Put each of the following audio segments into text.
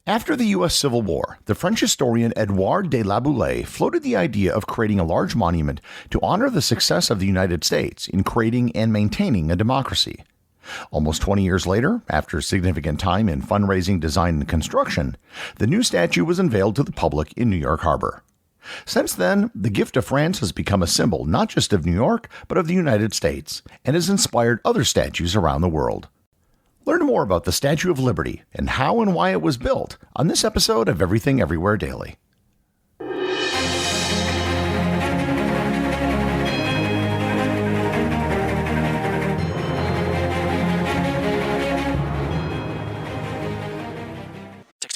After the U.S. Civil War, the French historian Edouard de Laboulaye floated the idea of creating a large monument to honor the success of the United States in creating and maintaining a democracy. Almost 20 years later, after significant time in fundraising, design, and construction, the new statue was unveiled to the public in New York Harbor. Since then, the gift of France has become a symbol not just of New York, but of the United States, and has inspired other statues around the world. Learn more about the Statue of Liberty and how and why it was built on this episode of Everything Everywhere Daily.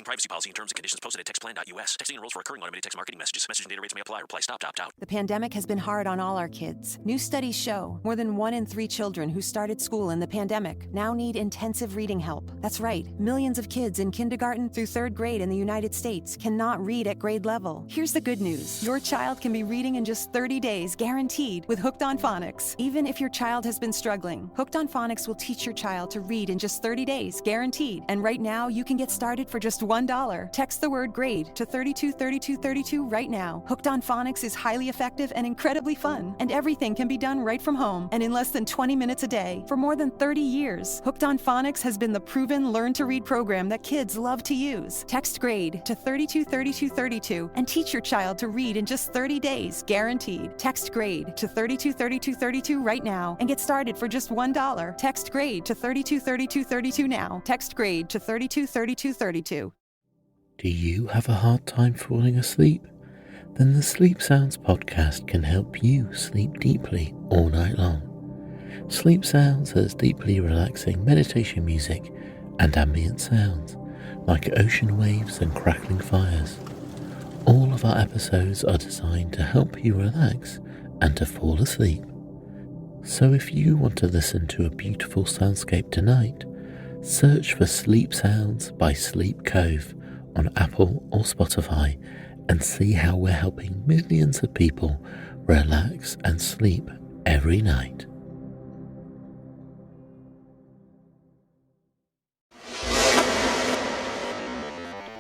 Privacy policy and terms and conditions posted at textplan.us. Texting enrolls for recurring automated text marketing messages. Message and data rates may apply. Reply stop to opt out. The pandemic has been hard on all our kids. New studies show more than 1 in 3 children who started school in the pandemic now need intensive reading help. That's right. Millions of kids in kindergarten through 3rd grade in the United States cannot read at grade level. Here's the good news. Your child can be reading in just 30 days, guaranteed, with Hooked on Phonics. Even if your child has been struggling, Hooked on Phonics will teach your child to read in just 30 days, guaranteed. And right now, you can get started for just $1. Text the word GRADE to 323232 right now. Hooked on Phonics is highly effective and incredibly fun, and everything can be done right from home and in less than 20 minutes a day. For more than 30 years, Hooked on Phonics has been the proven learn-to-read program that kids love to use. Text GRADE to 323232 and teach your child to read in just 30 days, guaranteed. Text GRADE to 323232 right now and get started for just $1. Text GRADE to 323232 now. Text GRADE to 323232. Do you have a hard time falling asleep? Then the Sleep Sounds podcast can help you sleep deeply all night long. Sleep Sounds has deeply relaxing meditation music and ambient sounds like ocean waves and crackling fires. All of our episodes are designed to help you relax and to fall asleep. So if you want to listen to a beautiful soundscape tonight, search for Sleep Sounds by Sleep Cove on Apple or Spotify and see how we're helping millions of people relax and sleep every night.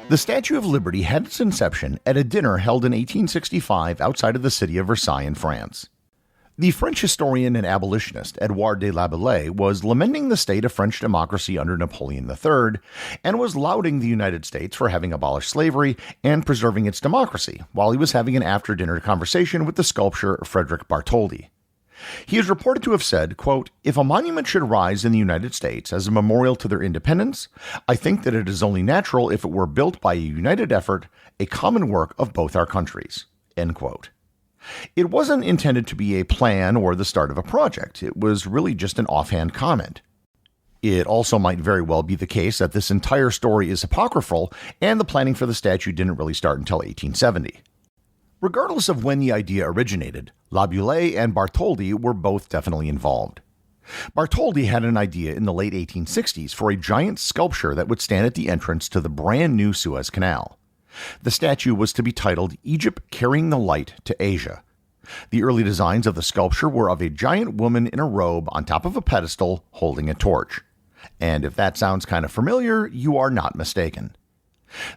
The Statue of Liberty had its inception at a dinner held in 1865 outside of the city of Versailles in France. The French historian and abolitionist Edouard de Laboulaye was lamenting the state of French democracy under Napoleon III and was lauding the United States for having abolished slavery and preserving its democracy while he was having an after-dinner conversation with the sculptor Frederick Bartholdi. He is reported to have said, quote, "If a monument should rise in the United States as a memorial to their independence, I think that it is only natural if it were built by a united effort, a common work of both our countries." End quote. It wasn't intended to be a plan or the start of a project. It was really just an offhand comment. It also might very well be the case that this entire story is apocryphal and the planning for the statue didn't really start until 1870. Regardless of when the idea originated, Laboulaye and Bartholdi were both definitely involved. Bartholdi had an idea in the late 1860s for a giant sculpture that would stand at the entrance to the brand new Suez Canal. The statue was to be titled Egypt Carrying the Light to Asia. The early designs of the sculpture were of a giant woman in a robe on top of a pedestal holding a torch. And if that sounds kind of familiar, you are not mistaken.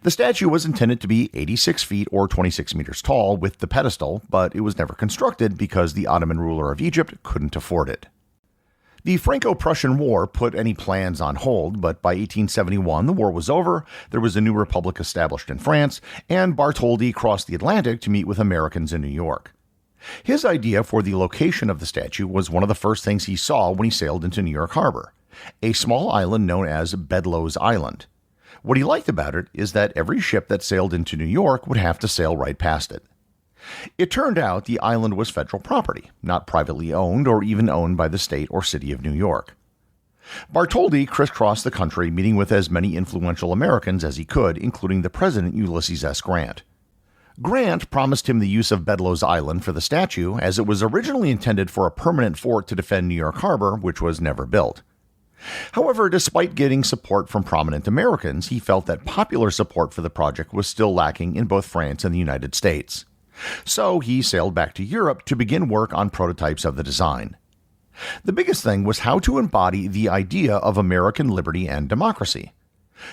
The statue was intended to be 86 feet or 26 meters tall with the pedestal, but it was never constructed because the Ottoman ruler of Egypt couldn't afford it. The Franco-Prussian War put any plans on hold, but by 1871 the war was over, there was a new republic established in France, and Bartholdi crossed the Atlantic to meet with Americans in New York. His idea for the location of the statue was one of the first things he saw when he sailed into New York Harbor, a small island known as Bedloe's Island. What he liked about it is that every ship that sailed into New York would have to sail right past it. It turned out the island was federal property, not privately owned or even owned by the state or city of New York. Bartholdi crisscrossed the country meeting with as many influential Americans as he could, including the President Ulysses S. Grant. Grant promised him the use of Bedloe's Island for the statue, as it was originally intended for a permanent fort to defend New York Harbor, which was never built. However, despite getting support from prominent Americans, he felt that popular support for the project was still lacking in both France and the United States. So he sailed back to Europe to begin work on prototypes of the design. The biggest thing was how to embody the idea of American liberty and democracy.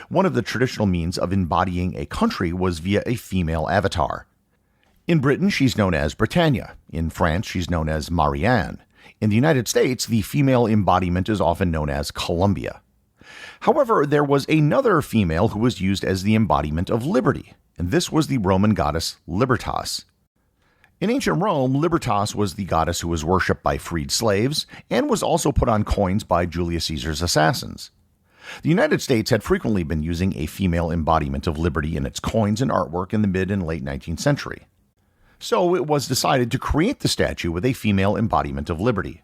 One of the traditional means of embodying a country was via a female avatar. In Britain, she's known as Britannia. In France, she's known as Marianne. In the United States, the female embodiment is often known as Columbia. However, there was another female who was used as the embodiment of liberty, and this was the Roman goddess Libertas. In ancient Rome, Libertas was the goddess who was worshipped by freed slaves and was also put on coins by Julius Caesar's assassins. The United States had frequently been using a female embodiment of liberty in its coins and artwork in the mid and late 19th century. So it was decided to create the statue with a female embodiment of liberty.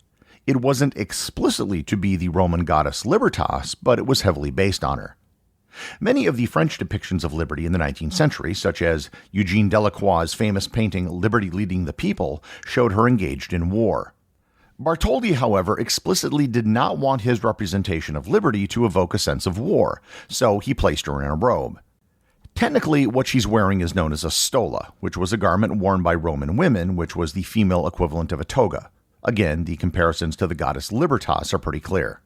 It wasn't explicitly to be the Roman goddess Libertas, but it was heavily based on her. Many of the French depictions of liberty in the 19th century, such as Eugene Delacroix's famous painting Liberty Leading the People, showed her engaged in war. Bartholdi, however, explicitly did not want his representation of liberty to evoke a sense of war, so he placed her in a robe. Technically, what she's wearing is known as a stola, which was a garment worn by Roman women, which was the female equivalent of a toga. Again, the comparisons to the goddess Libertas are pretty clear.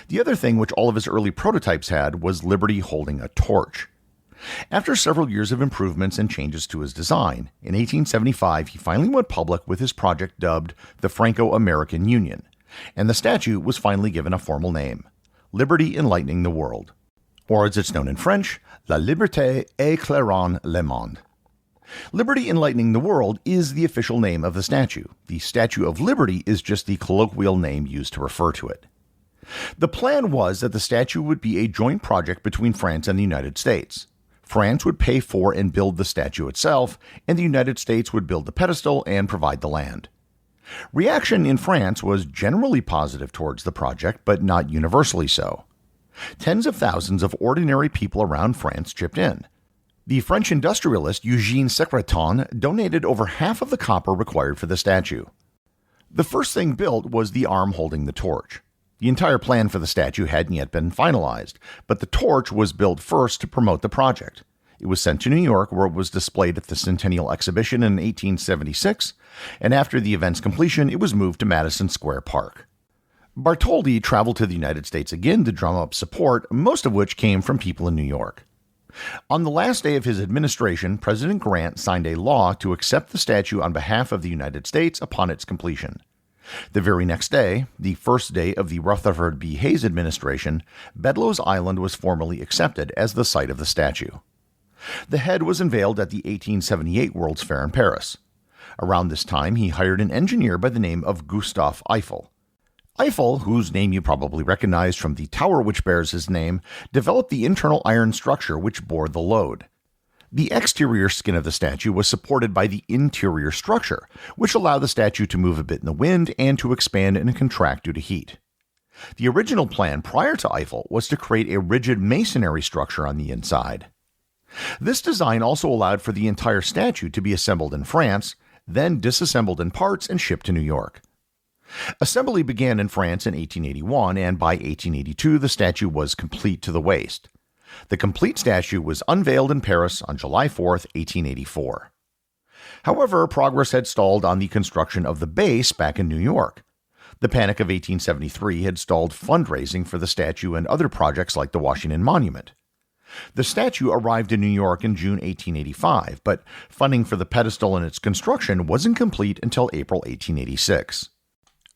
The other thing which all of his early prototypes had was Liberty holding a torch. After several years of improvements and changes to his design, in 1875 he finally went public with his project dubbed the Franco-American Union, and the statue was finally given a formal name, Liberty Enlightening the World, or as it's known in French, La Liberté éclairant le monde. Liberty Enlightening the World is the official name of the statue. The Statue of Liberty is just the colloquial name used to refer to it. The plan was that the statue would be a joint project between France and the United States. France would pay for and build the statue itself, and the United States would build the pedestal and provide the land. Reaction in France was generally positive towards the project, but not universally so. Tens of thousands of ordinary people around France chipped in. The French industrialist Eugène Secretan donated over half of the copper required for the statue. The first thing built was the arm holding the torch. The entire plan for the statue hadn't yet been finalized, but the torch was built first to promote the project. It was sent to New York, where it was displayed at the Centennial Exhibition in 1876, and after the event's completion, it was moved to Madison Square Park. Bartholdi traveled to the United States again to drum up support, most of which came from people in New York. On the last day of his administration, President Grant signed a law to accept the statue on behalf of the United States upon its completion. The very next day, the first day of the Rutherford B. Hayes administration, Bedloe's Island was formally accepted as the site of the statue. The head was unveiled at the 1878 World's Fair in Paris. Around this time, he hired an engineer by the name of Gustave Eiffel. Eiffel, whose name you probably recognize from the tower which bears his name, developed the internal iron structure which bore the load. The exterior skin of the statue was supported by the interior structure, which allowed the statue to move a bit in the wind and to expand and contract due to heat. The original plan prior to Eiffel was to create a rigid masonry structure on the inside. This design also allowed for the entire statue to be assembled in France, then disassembled in parts and shipped to New York. Assembly began in France in 1881, and by 1882 the statue was complete to the waist. The complete statue was unveiled in Paris on July 4, 1884. However, progress had stalled on the construction of the base back in New York. The Panic of 1873 had stalled fundraising for the statue and other projects like the Washington Monument. The statue arrived in New York in June 1885, but funding for the pedestal and its construction wasn't complete until April 1886.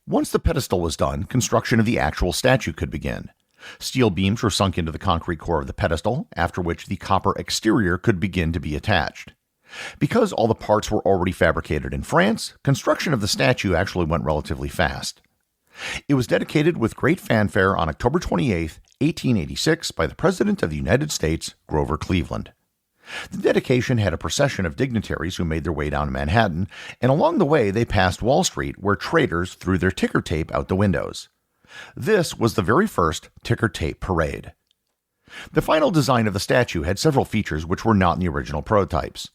Once the pedestal was done, construction of the actual statue could begin. Steel beams were sunk into the concrete core of the pedestal, after which the copper exterior could begin to be attached. Because all the parts were already fabricated in France, construction of the statue actually went relatively fast. It was dedicated with great fanfare on October 28, 1886, by the President of the United States, Grover Cleveland. The dedication had a procession of dignitaries who made their way down Manhattan, and along the way they passed Wall Street, where traders threw their ticker tape out the windows. This was the very first ticker tape parade. The final design of the statue had several features which were not in the original prototypes.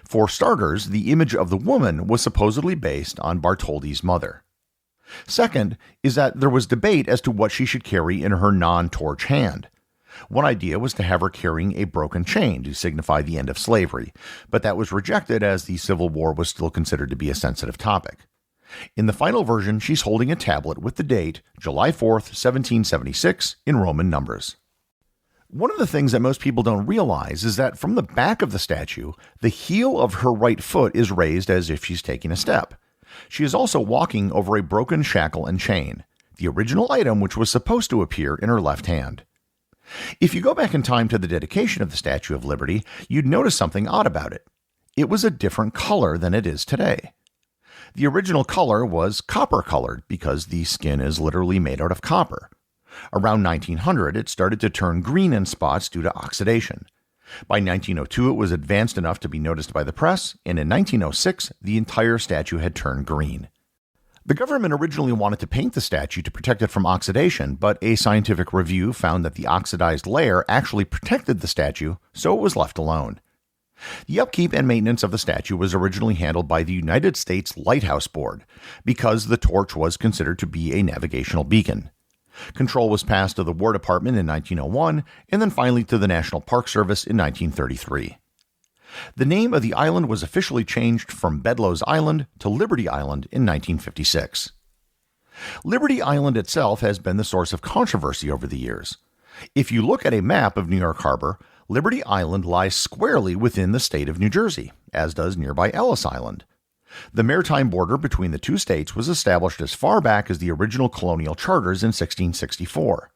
For starters, the image of the woman was supposedly based on Bartholdi's mother. Second is that there was debate as to what she should carry in her non-torch hand. One idea was to have her carrying a broken chain to signify the end of slavery, but that was rejected as the Civil War was still considered to be a sensitive topic. In the final version, she's holding a tablet with the date, July 4th, 1776, in Roman numbers. One of the things that most people don't realize is that from the back of the statue, the heel of her right foot is raised as if she's taking a step. She is also walking over a broken shackle and chain, the original item which was supposed to appear in her left hand. If you go back in time to the dedication of the Statue of Liberty, you'd notice something odd about it. It was a different color than it is today. The original color was copper-colored because the skin is literally made out of copper. Around 1900, it started to turn green in spots due to oxidation. By 1902, it was advanced enough to be noticed by the press, and in 1906, the entire statue had turned green. The government originally wanted to paint the statue to protect it from oxidation, but a scientific review found that the oxidized layer actually protected the statue, so it was left alone. The upkeep and maintenance of the statue was originally handled by the United States Lighthouse Board, because the torch was considered to be a navigational beacon. Control was passed to the War Department in 1901, and then finally to the National Park Service in 1933. The name of the island was officially changed from Bedloe's Island to Liberty Island in 1956. Liberty Island itself has been the source of controversy over the years. If you look at a map of New York Harbor, Liberty Island lies squarely within the state of New Jersey, as does nearby Ellis Island. The maritime border between the two states was established as far back as the original colonial charters in 1664.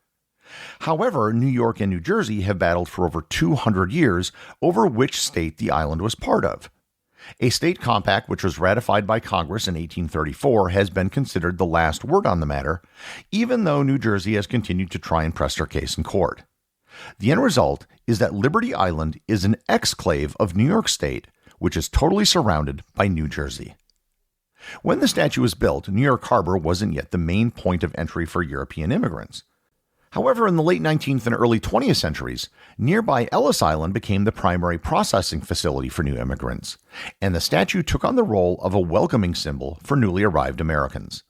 However, New York and New Jersey have battled for over 200 years over which state the island was part of. A state compact which was ratified by Congress in 1834 has been considered the last word on the matter, even though New Jersey has continued to try and press their case in court. The end result is that Liberty Island is an exclave of New York State, which is totally surrounded by New Jersey. When the statue was built, New York Harbor wasn't yet the main point of entry for European immigrants. However, in the late 19th and early 20th centuries, nearby Ellis Island became the primary processing facility for new immigrants, and the statue took on the role of a welcoming symbol for newly arrived Americans.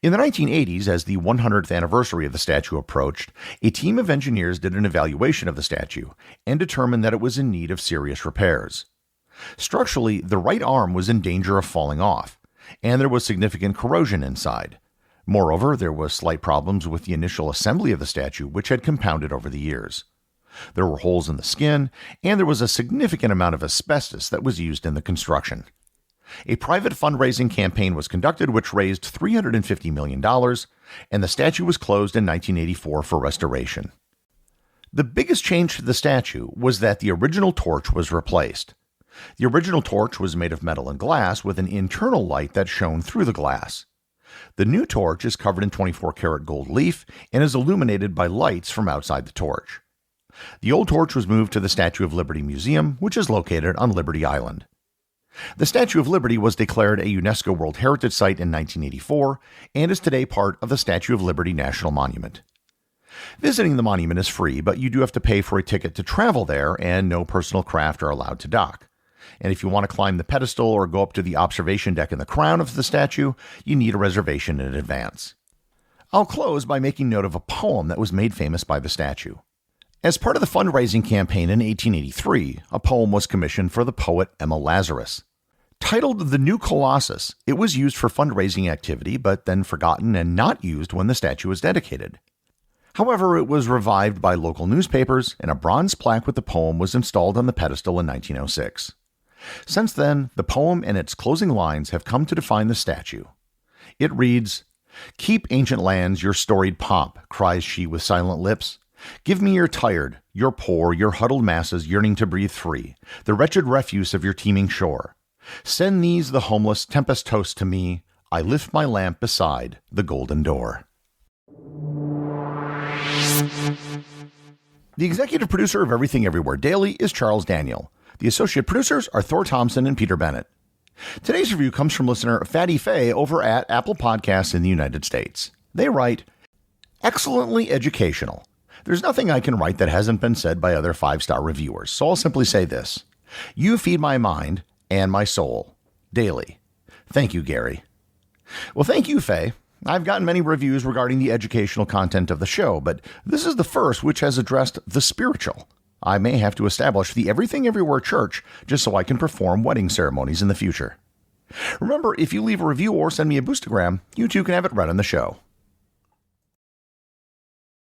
In the 1980s, as the 100th anniversary of the statue approached, a team of engineers did an evaluation of the statue and determined that it was in need of serious repairs. Structurally, the right arm was in danger of falling off, and there was significant corrosion inside. Moreover, there was slight problems with the initial assembly of the statue, which had compounded over the years. There were holes in the skin, and there was a significant amount of asbestos that was used in the construction. A private fundraising campaign was conducted which raised $350 million, and the statue was closed in 1984 for restoration. The biggest change to the statue was that the original torch was replaced. The original torch was made of metal and glass with an internal light that shone through the glass. The new torch is covered in 24-karat gold leaf and is illuminated by lights from outside the torch. The old torch was moved to the Statue of Liberty Museum, which is located on Liberty Island. The Statue of Liberty was declared a UNESCO World Heritage Site in 1984 and is today part of the Statue of Liberty National Monument. Visiting the monument is free, but you do have to pay for a ticket to travel there, and no personal craft are allowed to dock. And if you want to climb the pedestal or go up to the observation deck in the crown of the statue, you need a reservation in advance. I'll close by making note of a poem that was made famous by the statue. As part of the fundraising campaign in 1883, a poem was commissioned for the poet Emma Lazarus. Titled The New Colossus, it was used for fundraising activity, but then forgotten and not used when the statue was dedicated. However, it was revived by local newspapers, and a bronze plaque with the poem was installed on the pedestal in 1906. Since then, the poem and its closing lines have come to define the statue. It reads, "Keep ancient lands your storied pomp," cries she with silent lips. "Give me your tired, your poor, your huddled masses yearning to breathe free, the wretched refuse of your teeming shore. Send these, the homeless, tempest toast to me. I lift my lamp beside the golden door." The executive producer of Everything Everywhere Daily is Charles Daniel. The associate producers are Thor, Thomsen, and Peter Bennett. Today's review comes from listener Fatty Faye over at Apple Podcasts in the United States. They write, "Excellently educational. There's nothing I can write that hasn't been said by other 5-star reviewers, so I'll simply say this. You feed my mind and my soul daily. Thank you, Gary." Well, thank you, Faye. I've gotten many reviews regarding the educational content of the show, but this is the first which has addressed the spiritual. I may have to establish the Everything Everywhere Church just so I can perform wedding ceremonies in the future. Remember, if you leave a review or send me a boostagram, you too can have it read on the show.